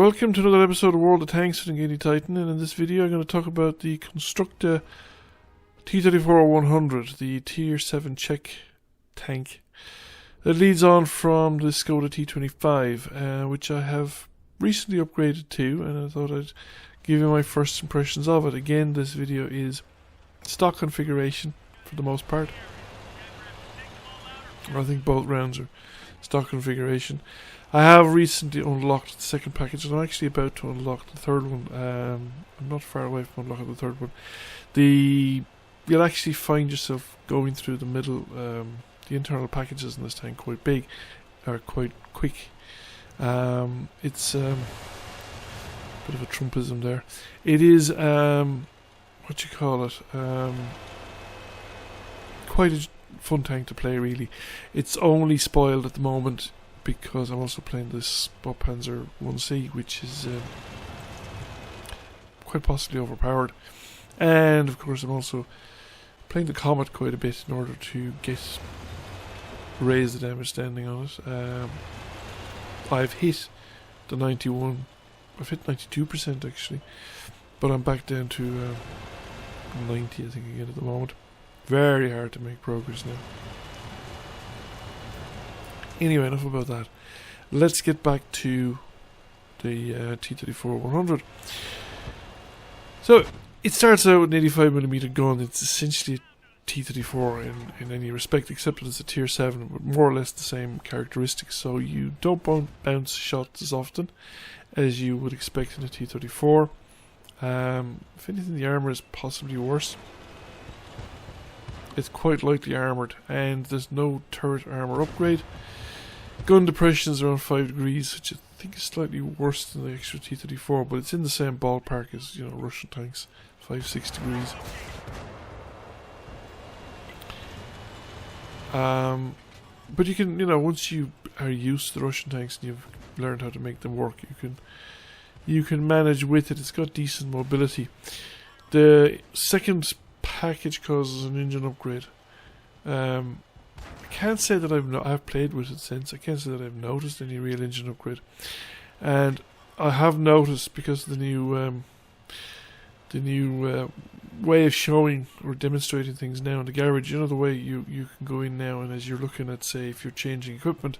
welcome to another episode of World of Tanks with Giddy Titan, and in this video I'm going to talk about the Konštrukta T34-100, the Tier 7 Czech tank that leads on from the Skoda T25, which I have recently upgraded to, and I thought I'd give you my first impressions of it. Again, this video is stock configuration for the most part. I think both rounds are stock configuration. I have recently unlocked the second package, and I'm actually about to unlock the third one. I'm not far away from unlocking the third one. You'll actually find yourself going through the middle. The internal packages in this tank quite big, or quite quick. It's bit of a Trumpism there. It is what you call it? Quite a fun tank to play, really. It's only spoiled at the moment because I'm also playing this Panzer 1C, which is quite possibly overpowered. And of course I'm also playing the Comet quite a bit in order to raise the damage standing on it. I've hit the 91, I've hit 92% actually, but I'm back down to 90 I think again at the moment. Very hard to make progress now. Anyway, enough about that. Let's get back to the T34-100. So, it starts out with an 85mm gun. It's essentially a T34 in any respect, except that it's a Tier 7, with more or less the same characteristics. So you don't bounce shots as often as you would expect in a T34. If anything, the armour is possibly worse. It's quite lightly armoured, and there's no turret armour upgrade. Gun depression is around 5 degrees, which I think is slightly worse than the extra T34, but it's in the same ballpark as, you know, Russian tanks, 5-6 degrees. But you can, once you are used to the Russian tanks and you've learned how to make them work, you can manage with it. It's got decent mobility. The second package causes an engine upgrade. I can't say that I've played with it since. I can't say that I've noticed any real engine upgrade, and I have noticed because of the new way of showing or demonstrating things now in the garage. You know, the way you can go in now, and as you're looking at, say, if you're changing equipment,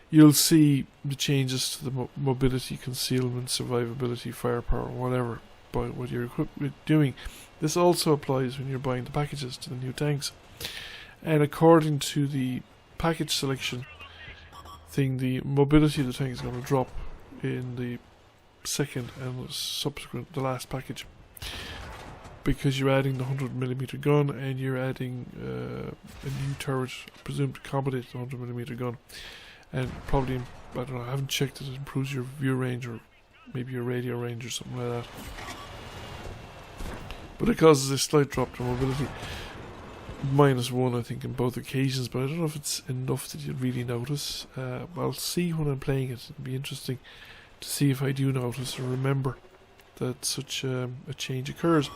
you'll see the changes to the mobility, concealment, survivability, firepower, whatever, by what your equipment doing. This also applies when you're buying the packages to the new tanks. And according to the package selection thing, the mobility of the tank is going to drop in the second and the last package, because you're adding the 100mm gun and you're adding a new turret presumed to accommodate the 100mm gun. And probably, I don't know, I haven't checked it improves your view range or maybe your radio range or something like that. But it causes a slight drop to mobility. -1 I think in both occasions, but I don't know if it's enough that you'd really notice. I'll see when I'm playing it. It'll be interesting to see if I do notice or remember that such a change occurs.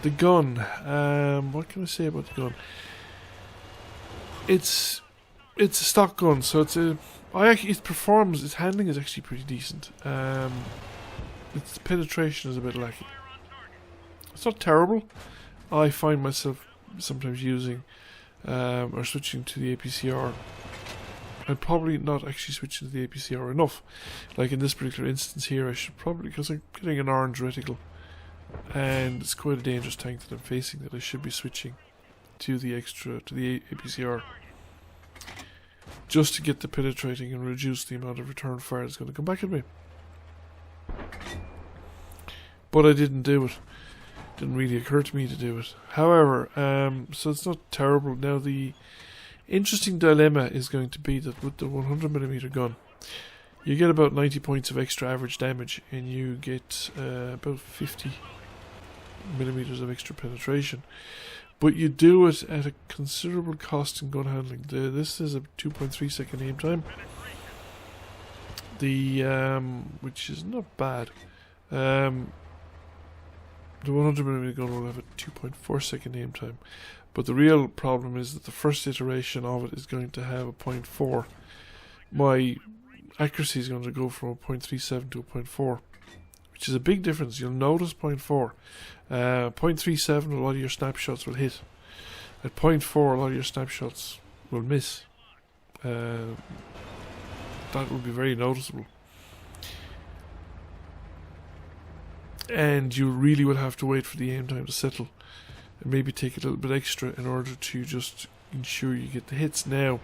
The gun, what can I say about the gun? It's a stock gun, so its handling is actually pretty decent. Its penetration is a bit lacking. It's not terrible. I find myself sometimes using or switching to the APCR. I'm probably not actually switching to the APCR enough. Like in this particular instance here, I should probably, because I'm getting an orange reticle, and it's quite a dangerous tank that I'm facing, that I should be switching to the APCR, just to get the penetrating and reduce the amount of return fire that's going to come back at me. But I didn't do it. Didn't really occur to me to do it. However, so it's not terrible. Now the interesting dilemma is going to be that with the 100mm gun, you get about 90 points of extra average damage, and you get about 50mm of extra penetration. But you do it at a considerable cost in gun handling. This is a 2.3 second aim time, which is not bad. The 100mm gun will have a 2.4 second aim time, but the real problem is that the first iteration of it is going to have a 0.4. My accuracy is going to go from a 0.37 to a 0.4, which is a big difference. You'll notice 0.4. 0.37, a lot of your snapshots will hit. At 0.4, a lot of your snapshots will miss. That will be very noticeable. And you really will have to wait for the aim time to settle, and maybe take a little bit extra in order to just ensure you get the hits. Now,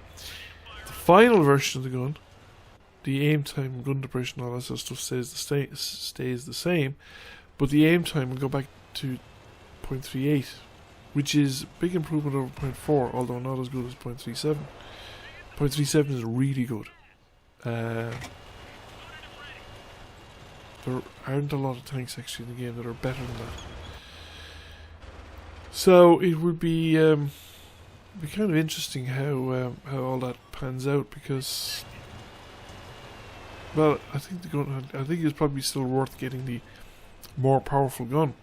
the final version of the gun, the aim time, gun depression, all that sort of stuff stays the same, but the aim time will go back to 0.38, which is a big improvement over 0.4, although not as good as 0.37. 0.37 is really good. There aren't a lot of tanks actually in the game that are better than that. So it would be kind of interesting how all that pans out, because, well, I think it's probably still worth getting the more powerful gun,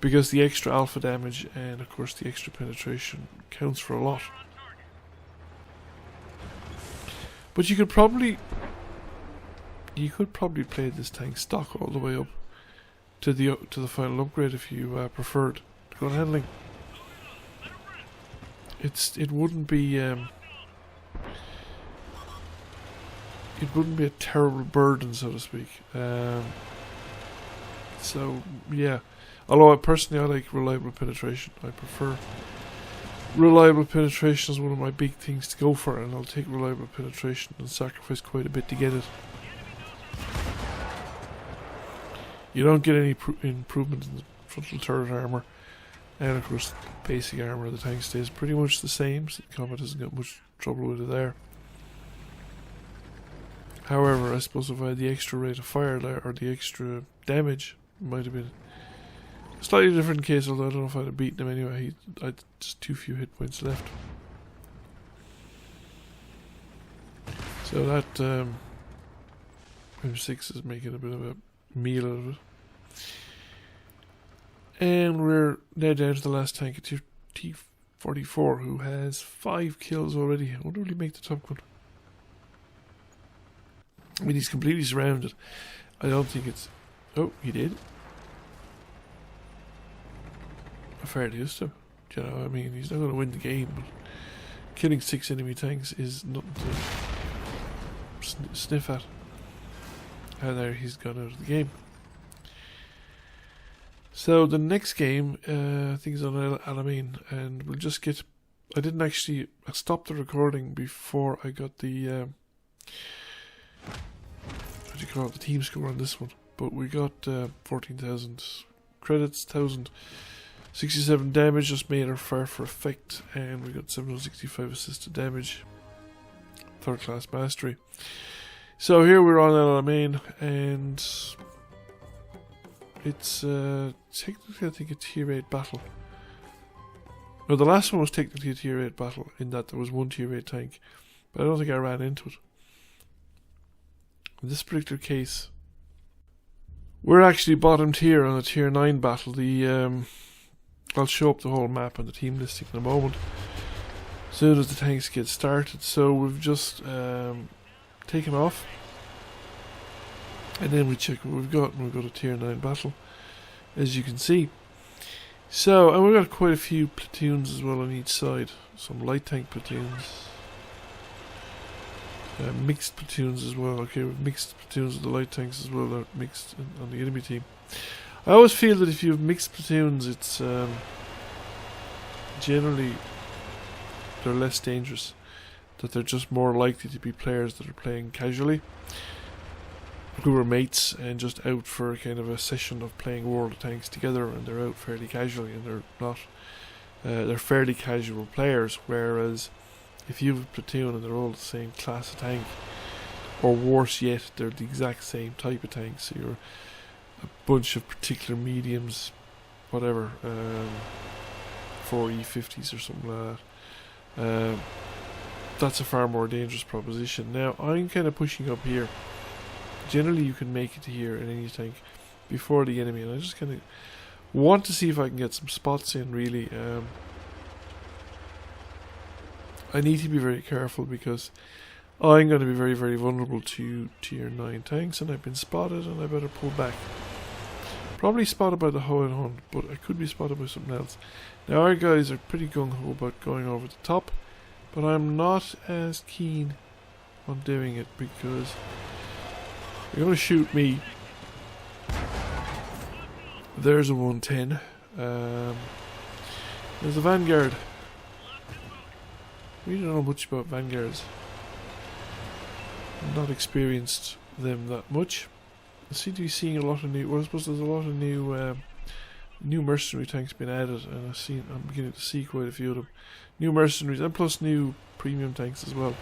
because the extra alpha damage and of course the extra penetration counts for a lot. But you could probably play this tank stock all the way up to the final upgrade if you preferred gun handling. It wouldn't be a terrible burden, so to speak. So yeah, although personally I like reliable penetration. I prefer reliable penetration as one of my big things to go for, and I'll take reliable penetration and sacrifice quite a bit to get it. You don't get any improvement in the frontal turret armor, and of course the basic armor of the tank stays pretty much the same, so the combat doesn't get much trouble with it there. However, I suppose if I had the extra rate of fire there, or the extra damage, it might have been a slightly different case, although I don't know if I'd have beaten him anyway. I had just too few hit points left. So that M6 is making a bit of a meal out of it. And we're now down to the last tank, a T34, who has 5 kills already. I wonder will he make the top gun? I mean, he's completely surrounded. I don't think it's... Oh, he did. Fair dues to him. You know, I mean, he's not going to win the game, but killing 6 enemy tanks is nothing to sniff at. And there he's gone out of the game. So the next game, I think is on Alamein, and we'll just get... I stopped the recording before I got the... what do you call it? The team score on this one. But we got 14,000 credits, 1,067 damage, just made our fire for effect, and we got 765 assisted damage. 3rd class mastery. So here we're on Alamein, and it's technically I think a tier 8 battle. No, the last one was technically a tier 8 battle, in that there was one tier 8 tank, but I don't think I ran into it. In this particular case, we're actually bottomed here on a tier 9 battle. I'll show up the whole map and the team listing in a moment, as soon as the tanks get started. So we've just taken off, and then we check what we've got, and we've got a tier 9 battle, as you can see. So, and we've got quite a few platoons as well on each side. Some light tank platoons, mixed platoons as well. Okay, we've mixed platoons with the light tanks as well. They're mixed on the enemy team. I always feel that if you have mixed platoons, it's generally they're less dangerous. That they're just more likely to be players that are playing casually, who are mates and just out for a kind of a session of playing World of Tanks together, and they're out fairly casually, and they're not. They're fairly casual players. Whereas if you have a platoon and they're all the same class of tank, or worse yet, they're the exact same type of tank, so you're a bunch of particular mediums, whatever, 4E50s or something like that. That's a far more dangerous proposition. Now, I'm kind of pushing up here. Generally, you can make it here in any tank before the enemy, and I just kind of want to see if I can get some spots in, really. I need to be very careful, because I'm going to be very, very vulnerable to tier 9 tanks, and I've been spotted, and I better pull back. Probably spotted by the Hohenhund, but I could be spotted by something else. Now our guys are pretty gung-ho about going over the top, but I'm not as keen on doing it because they're going to shoot me. There's a 110. There's a Vanguard. We don't know much about Vanguards. Not experienced them that much. I seem to be seeing a lot of new. Well, I suppose there's a lot of new mercenary tanks being added, and I'm beginning to see quite a few of them. New mercenaries, and plus new premium tanks as well,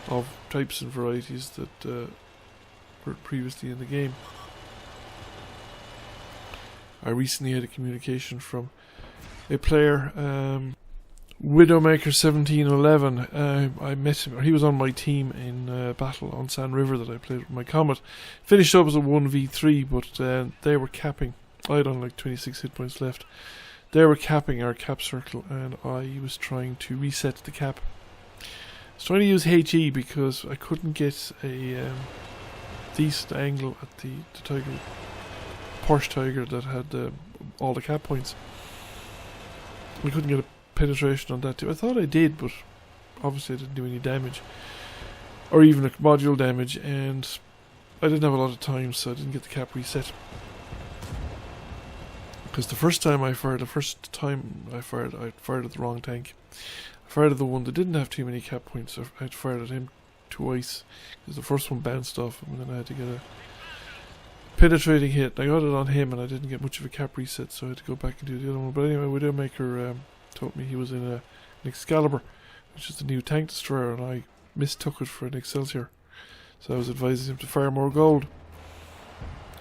of types and varieties that were previously in the game. I recently had a communication from a player, Widowmaker 1711. I met him, or he was on my team in battle on Sand River that I played with my Comet. Finished up as a 1v3, but they were capping. I had on like 26 hit points left. They were capping our cap circle, and I was trying to reset the cap. I was trying to use HE because I couldn't get a decent angle at the Tiger, Porsche Tiger that had all the cap points. We couldn't get a penetration on that too. I thought I did, but obviously I didn't do any damage, or even a module damage, and I didn't have a lot of time, so I didn't get the cap reset. Because the first time I fired, I fired at the wrong tank. I fired at the one that didn't have too many cap points. I had fired at him twice, because the first one bounced off him, and then I had to get a penetrating hit. I got it on him, and I didn't get much of a cap reset, so I had to go back and do the other one. But anyway, Widowmaker told me he was in an Excalibur, which is the new tank destroyer, and I mistook it for an Excelsior. So I was advising him to fire more gold,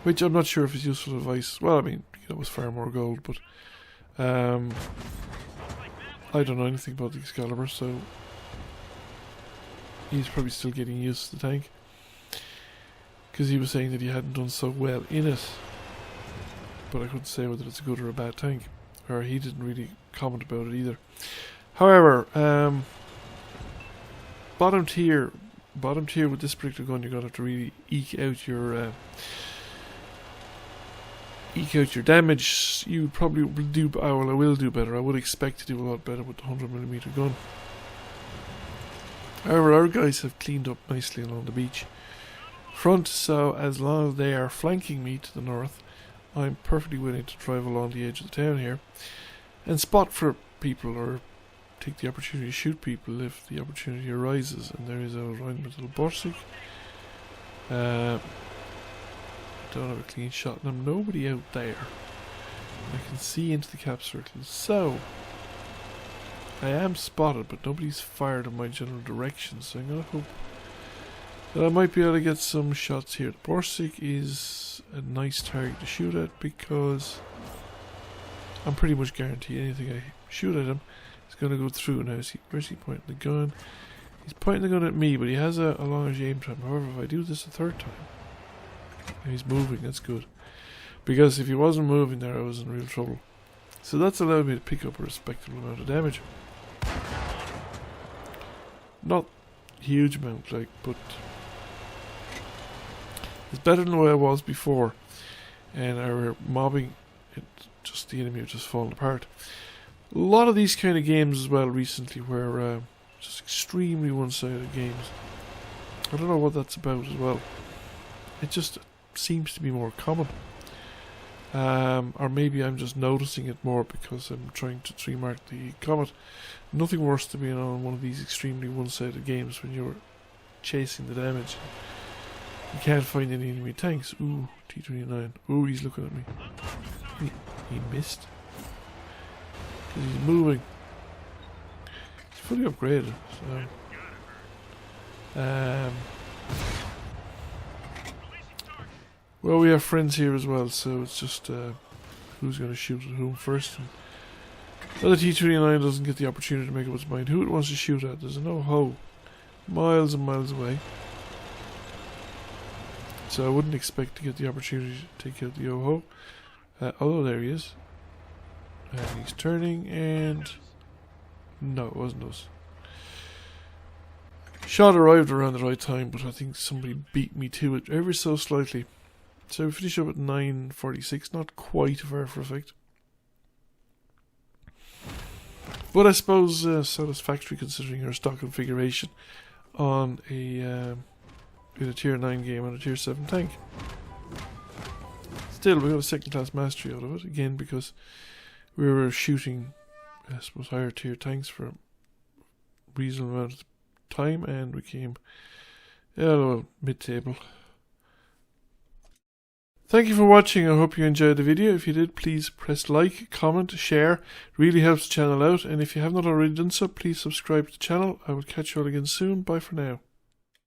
which I'm not sure if it's useful advice. Well, I mean, it was fire more gold, but I don't know anything about the Excalibur, so he's probably still getting used to the tank, because he was saying that he hadn't done so well in it, but I couldn't say whether it's a good or a bad tank, or he didn't really comment about it either. However, bottom tier with this particular gun, you're going to have to really eke out your damage. You probably will do. Well, I will do better. I would expect to do a lot better with the 100mm gun. However, our guys have cleaned up nicely along the beach front, so as long as they are flanking me to the north, I'm perfectly willing to drive along the edge of the town here and spot for people, or take the opportunity to shoot people if the opportunity arises. And there is a little Borsig. Don't have a clean shot, and I'm nobody out there. I can see into the cap circle, so I am spotted, but nobody's fired in my general direction, so I'm going to hope that I might be able to get some shots here. The Borsig is a nice target to shoot at, because I'm pretty much guaranteed anything I shoot at him is going to go through. Now, where's he pointing the gun? He's pointing the gun at me, but he has a long aim time. However, if I do this a third time, he's moving, that's good. Because if he wasn't moving there, I was in real trouble. So that's allowed me to pick up a respectable amount of damage. Not a huge amount, like, but it's better than the way I was before. And our mobbing, the enemy are just falling apart. A lot of these kind of games as well recently were just extremely one-sided games. I don't know what that's about as well. It just seems to be more common. Or maybe I'm just noticing it more because I'm trying to 3-mark the Comet. Nothing worse than being on one of these extremely one-sided games when you're chasing the damage. You can't find any enemy tanks. Ooh, T-29. Ooh, he's looking at me. He missed. He's moving. He's fully upgraded. So. Well, we have friends here as well, so it's just who's going to shoot at whom first. And the T-29 doesn't get the opportunity to make up its mind who it wants to shoot at. There's no ho, miles and miles away. So I wouldn't expect to get the opportunity to take out the Yoho. Although there he is. And he's turning, and no, it wasn't us. Shot arrived around the right time, but I think somebody beat me to it ever so slightly. So we finish up at 9:46, not quite far for effect. But I suppose satisfactory considering our stock configuration on a in a tier 9 game on a tier 7 tank. Still, we got a second class mastery out of it, again because we were shooting, I suppose, higher tier tanks for a reasonable amount of time, and we came mid-table. Thank you for watching. I hope you enjoyed the video. If you did, please press like, comment, share. It really helps the channel out. And if you have not already done so, please subscribe to the channel. I will catch you all again soon. Bye for now.